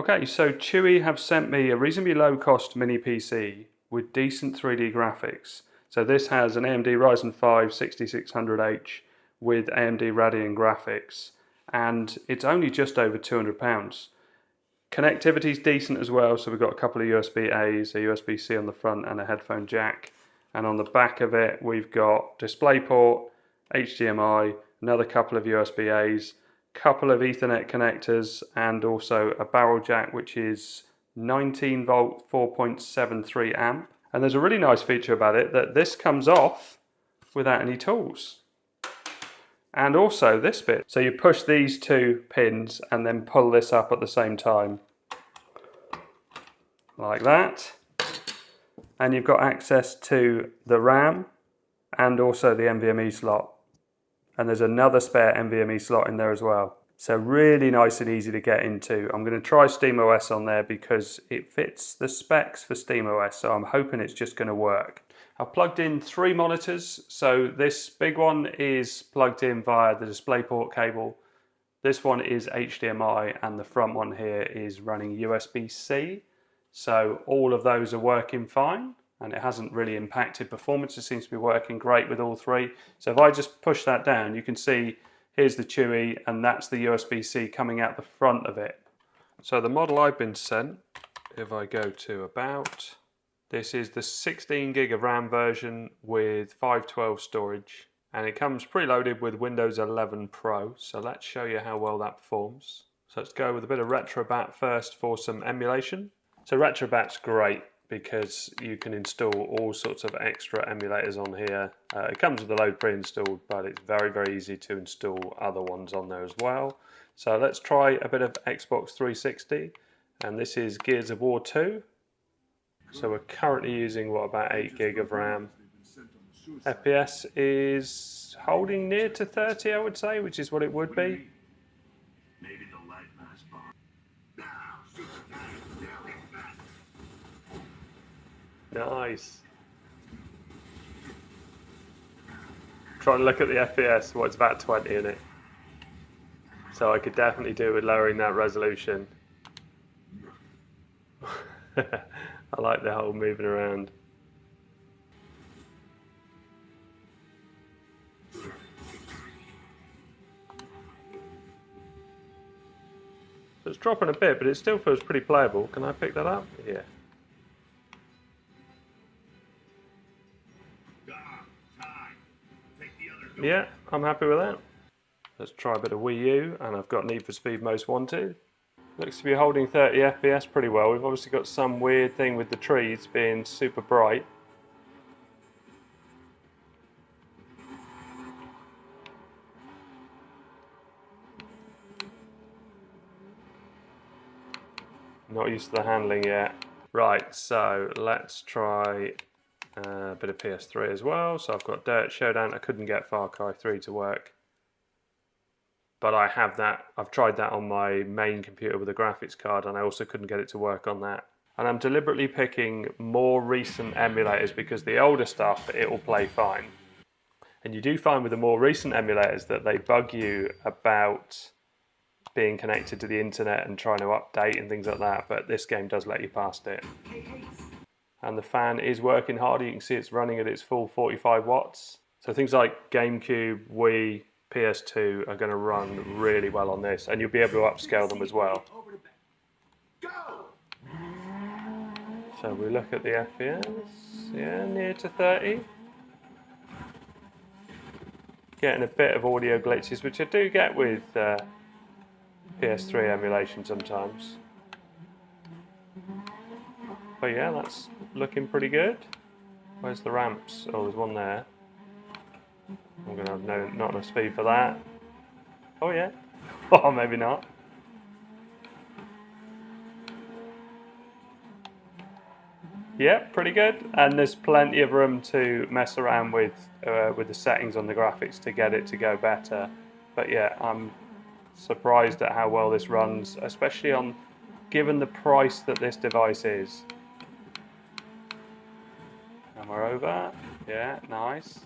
Okay, so Chuwi have sent me a reasonably low cost mini PC with decent 3D graphics. So this has an AMD Ryzen 5 6600H with AMD Radeon graphics, and it's only just over £200. Connectivity's decent as well, so we've got a couple of USB-A's, a USB-C on the front and a headphone jack. And on the back of it we've got DisplayPort, HDMI, another couple of USB-A's, couple of Ethernet connectors, and also a barrel jack which is 19 volt 4.73 amp. And there's a really nice feature about it that this comes off without any tools. And also this bit, so you push these two pins and then pull this up at the same time like that, and you've got access to the RAM and also the NVMe slot, and there's another spare NVMe slot in there as well. So really nice and easy to get into. I'm going to try SteamOS on there because it fits the specs for SteamOS, so I'm hoping it's just going to work. I've plugged in 3 monitors, so this big one is plugged in via the DisplayPort cable, this one is HDMI, and the front one here is running USB-C. So all of those are working fine, and it hasn't really impacted performance. It seems to be working great with all 3. So if I just push that down, you can see here's the Chuwi, and that's the USB-C coming out the front of it. So the model I've been sent, if I go to About, this is the 16 gig of RAM version with 512 storage, and it comes preloaded with Windows 11 Pro. So let's show you how well that performs. So let's go with a bit of RetroBat first for some emulation. So RetroBat's great because you can install all sorts of extra emulators on here. It comes with the load pre-installed, but it's very, very easy to install other ones on there as well. So let's try a bit of Xbox 360, and this is Gears of War 2. So we're currently using, what, about 8 gig of RAM. FPS is holding near to 30, I would say, which is what it would be. Nice. Trying to look at the FPS, well, it's about 20 in it. So I could definitely do with lowering that resolution. I like the whole moving around. It's dropping a bit, but it still feels pretty playable. Can I pick that up? Yeah. Yeah, I'm happy with that. Let's try a bit of Wii U, and I've got Need for Speed Most Wanted. Looks to be holding 30 FPS pretty well. We've obviously got some weird thing with the trees being super bright. Not used to the handling yet. Right, so let's try a bit of PS3 as well. So I've got Dirt Showdown. I couldn't get Far Cry 3 to work, but I have that. I've tried that on my main computer with a graphics card, and I also couldn't get it to work on that. And I'm deliberately picking more recent emulators because the older stuff, it will play fine. And you do find with the more recent emulators that they bug you about being connected to the internet and trying to update and things like that, but this game does let you past it. And the fan is working harder. You can see it's running at its full 45 watts. So things like GameCube, Wii, PS2 are going to run really well on this, and you'll be able to upscale them as well. So we look at the FPS, yeah, near to 30. Getting a bit of audio glitches, which I do get with PS3 emulation sometimes. But yeah, that's looking pretty good. Where's the ramps? Oh, there's one there. I'm going to have not enough speed for that. Oh yeah. Oh, maybe not. Yeah, pretty good. And there's plenty of room to mess around with the settings on the graphics to get it to go better. But yeah, I'm surprised at how well this runs, especially on given the price that this device is. And we're over. Yeah, nice.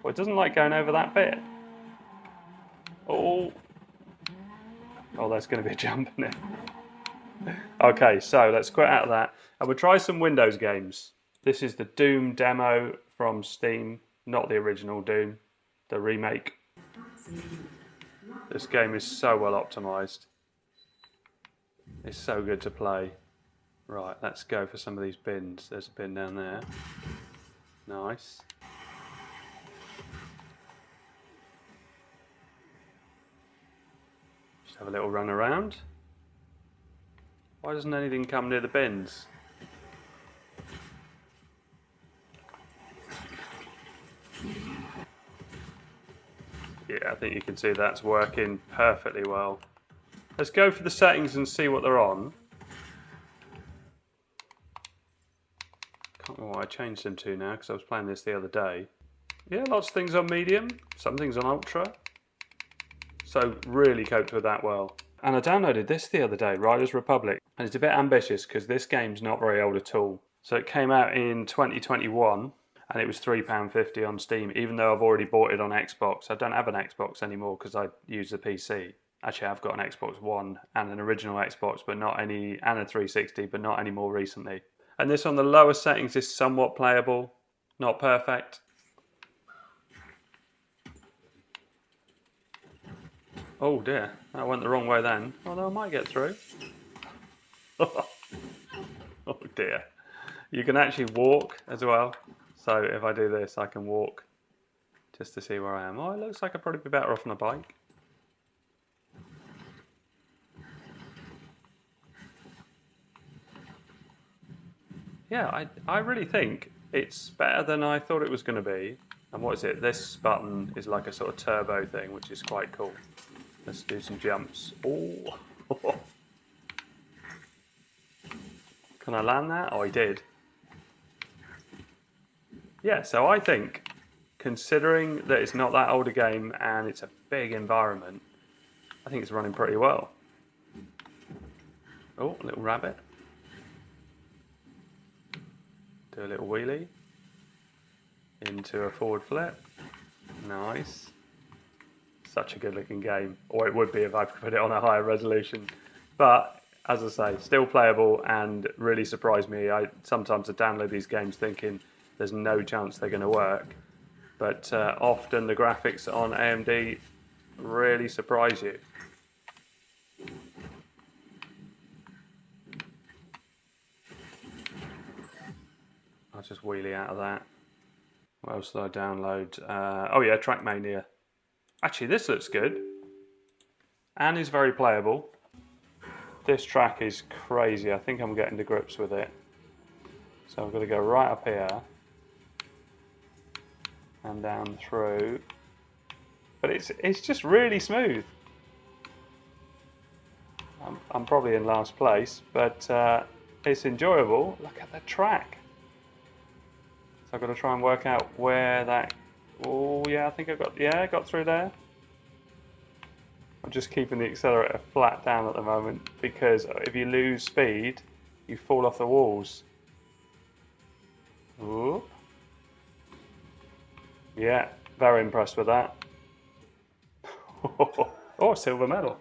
Well, it doesn't like going over that bit. Oh. Oh, there's going to be a jump in it. Okay, so let's quit out of that and we'll try some Windows games. This is the Doom demo from Steam, not the original Doom, the remake. This game is so well optimized. It's so good to play. Right, let's go for some of these bins. There's a bin down there. Nice. Just have a little run around. Why doesn't anything come near the bins? Yeah, I think you can see that's working perfectly well. Let's go for the settings and see what they're on. Can't remember what I changed them to now because I was playing this the other day. Yeah, lots of things on medium, some things on ultra. So really coped with that well. And I downloaded this the other day, Riders Republic. And it's a bit ambitious because this game's not very old at all. So it came out in 2021 and it was £3.50 on Steam, even though I've already bought it on Xbox. I don't have an Xbox anymore because I use the PC. Actually, I've got an Xbox One and an original Xbox, but not any, and a 360, but not any more recently. And this on the lower settings is somewhat playable, not perfect. Oh dear, that went the wrong way then. Although I might get through. Oh dear. You can actually walk as well. So if I do this, I can walk just to see where I am. Oh, it looks like I'd probably be better off on a bike. Yeah, I really think it's better than I thought it was going to be. And what is it? This button is like a sort of turbo thing, which is quite cool. Let's do some jumps. Oh. Can I land that? Oh, I did. Yeah, so I think, considering that it's not that old a game and it's a big environment, I think it's running pretty well. Oh, a little rabbit. Do a little wheelie. Into a forward flip. Nice. Such a good looking game. Or it would be if I put it on a higher resolution. But, as I say, still playable and really surprised me. Sometimes I download these games thinking there's no chance they're going to work. But often the graphics on AMD really surprise you. I'll just wheelie out of that. What else did I download? Oh yeah, Trackmania. Actually, this looks good. And is very playable. This track is crazy. I think I'm getting to grips with it. So I've got to go right up here. And down through. But it's just really smooth. I'm probably in last place, but it's enjoyable. Look at the track. So I've got to try and work out where that... Oh yeah, I think I got through there. I'm just keeping the accelerator flat down at the moment because if you lose speed, you fall off the walls. Ooh. Yeah, very impressed with that. Oh, silver medal.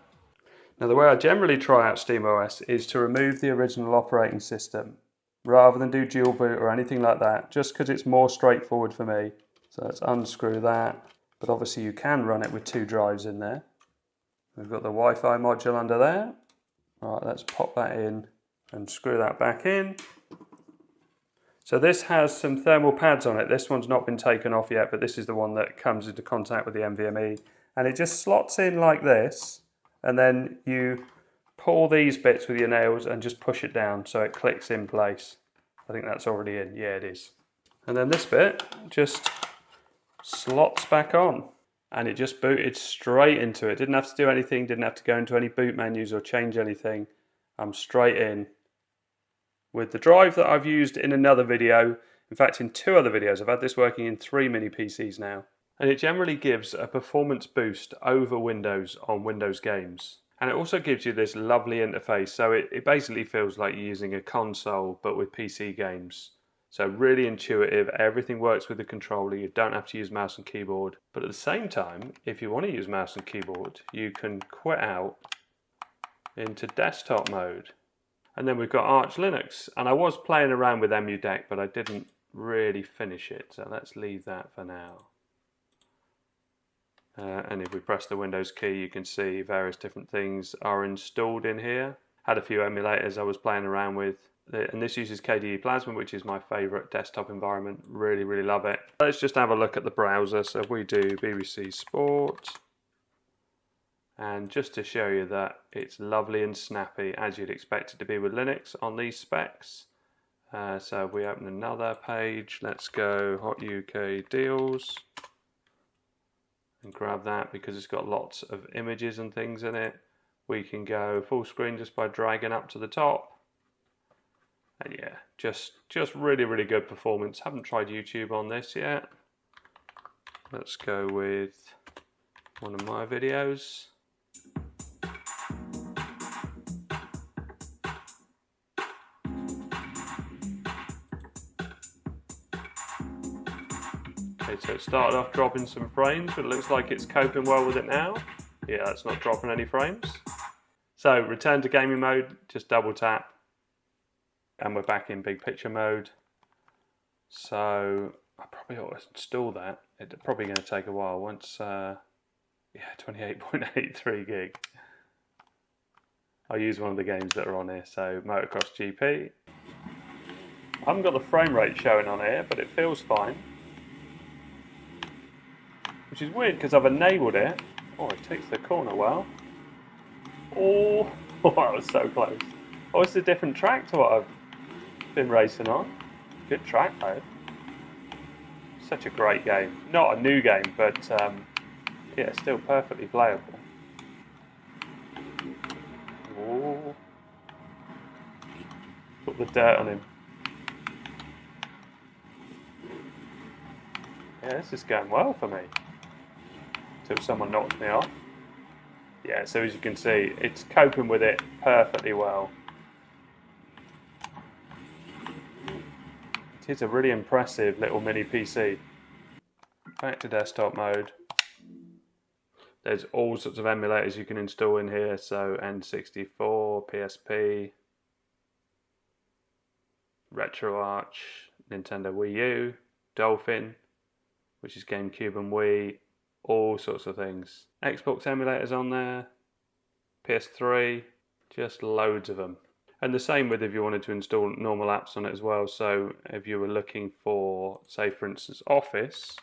Now the way I generally try out SteamOS is to remove the original operating system rather than do dual boot or anything like that, just because it's more straightforward for me. So let's unscrew that, but obviously you can run it with 2 drives in there. We've got the Wi-Fi module under there. All right, let's pop that in and screw that back in. So this has some thermal pads on it. This one's not been taken off yet, but this is the one that comes into contact with the NVMe. And it just slots in like this, and then you pull these bits with your nails and just push it down so it clicks in place. I think that's already in. Yeah, it is. And then this bit just slots back on. And it just booted straight into it. Didn't have to do anything, didn't have to go into any boot menus or change anything. I'm straight in with the drive that I've used in another video. In fact, in 2 other videos. I've had this working in 3 mini PCs now. And it generally gives a performance boost over Windows on Windows games. And it also gives you this lovely interface. So it basically feels like you're using a console, but with PC games. So really intuitive, everything works with the controller, you don't have to use mouse and keyboard. But at the same time, if you want to use mouse and keyboard, you can quit out into desktop mode. And then we've got Arch Linux. And I was playing around with EmuDeck, but I didn't really finish it. So let's leave that for now. And if we press the Windows key, you can see various different things are installed in here. Had a few emulators I was playing around with. And this uses KDE Plasma, which is my favorite desktop environment. Really, really love it. Let's just have a look at the browser. So we do BBC Sport. And just to show you that it's lovely and snappy, as you'd expect it to be with Linux on these specs. So we open another page. Let's go Hot UK Deals. And grab that because it's got lots of images and things in it. We can go full screen just by dragging up to the top. And yeah, just really, really good performance. Haven't tried YouTube on this yet. Let's go with one of my videos. Okay, so it started off dropping some frames, but it looks like it's coping well with it now. Yeah, it's not dropping any frames. So return to gaming mode, just double tap. And we're back in big picture mode. So I probably ought to install that. It's probably going to take a while once, yeah, 28.83 gig. I'll use one of the games that are on here. So Motocross GP. I haven't got the frame rate showing on here, but it feels fine. Which is weird because I've enabled it. Oh, it takes the corner well. Oh, that was so close. Oh, it's a different track to what I've been racing on. Good track though. Such a great game. Not a new game, but yeah, still perfectly playable. Oh. Put the dirt on him. Yeah, this is going well for me. Until someone knocks me off. Yeah, so as you can see, it's coping with it perfectly well. It is a really impressive little mini PC. Back to desktop mode. There's all sorts of emulators you can install in here. So N64, PSP, RetroArch, Nintendo Wii U, Dolphin, which is GameCube and Wii, all sorts of things. Xbox emulators on there, PS3, just loads of them. And the same with if you wanted to install normal apps on it as well. So if you were looking for, say for instance, Office,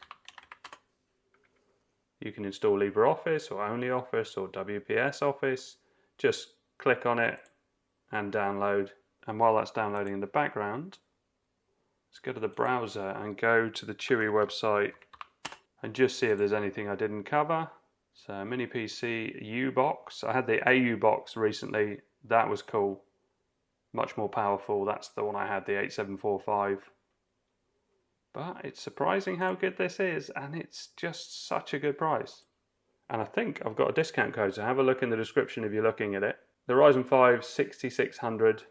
you can install LibreOffice or OnlyOffice or WPS Office. Just click on it and download. And while that's downloading in the background, let's go to the browser and go to the Chuwi website and just see if there's anything I didn't cover. So Mini PC Ubox. I had the AuBox recently. That was cool. Much more powerful. That's the one I had, the 8745. But it's surprising how good this is, and it's just such a good price. And I think I've got a discount code, so have a look in the description if you're looking at it. The Ryzen 5 6600,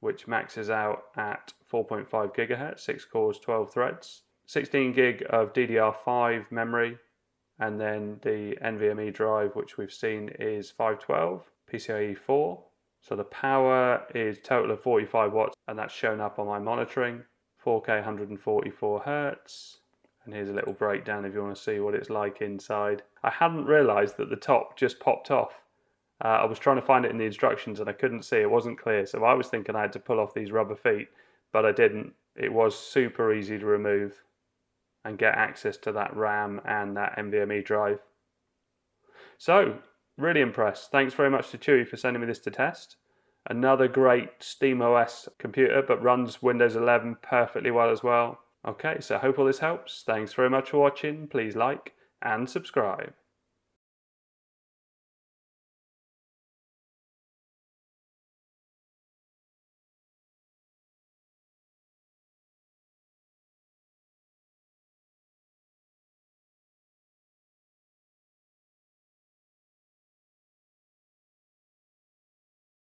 which maxes out at 4.5 gigahertz, 6 cores, 12 threads. 16 gig of DDR5 memory, and then the NVMe drive, which we've seen is 512, PCIe 4. So the power is total of 45 watts, and that's shown up on my monitoring. 4K 144 Hertz. And here's a little breakdown if you want to see what it's like inside. I hadn't realised that the top just popped off. I was trying to find it in the instructions and I couldn't see, it wasn't clear. So I was thinking I had to pull off these rubber feet, but I didn't. It was super easy to remove and get access to that RAM and that NVMe drive. So, really impressed. Thanks very much to Chuwi for sending me this to test. Another great SteamOS computer, but runs Windows 11 perfectly well as well. Okay, so I hope all this helps. Thanks very much for watching. Please like and subscribe.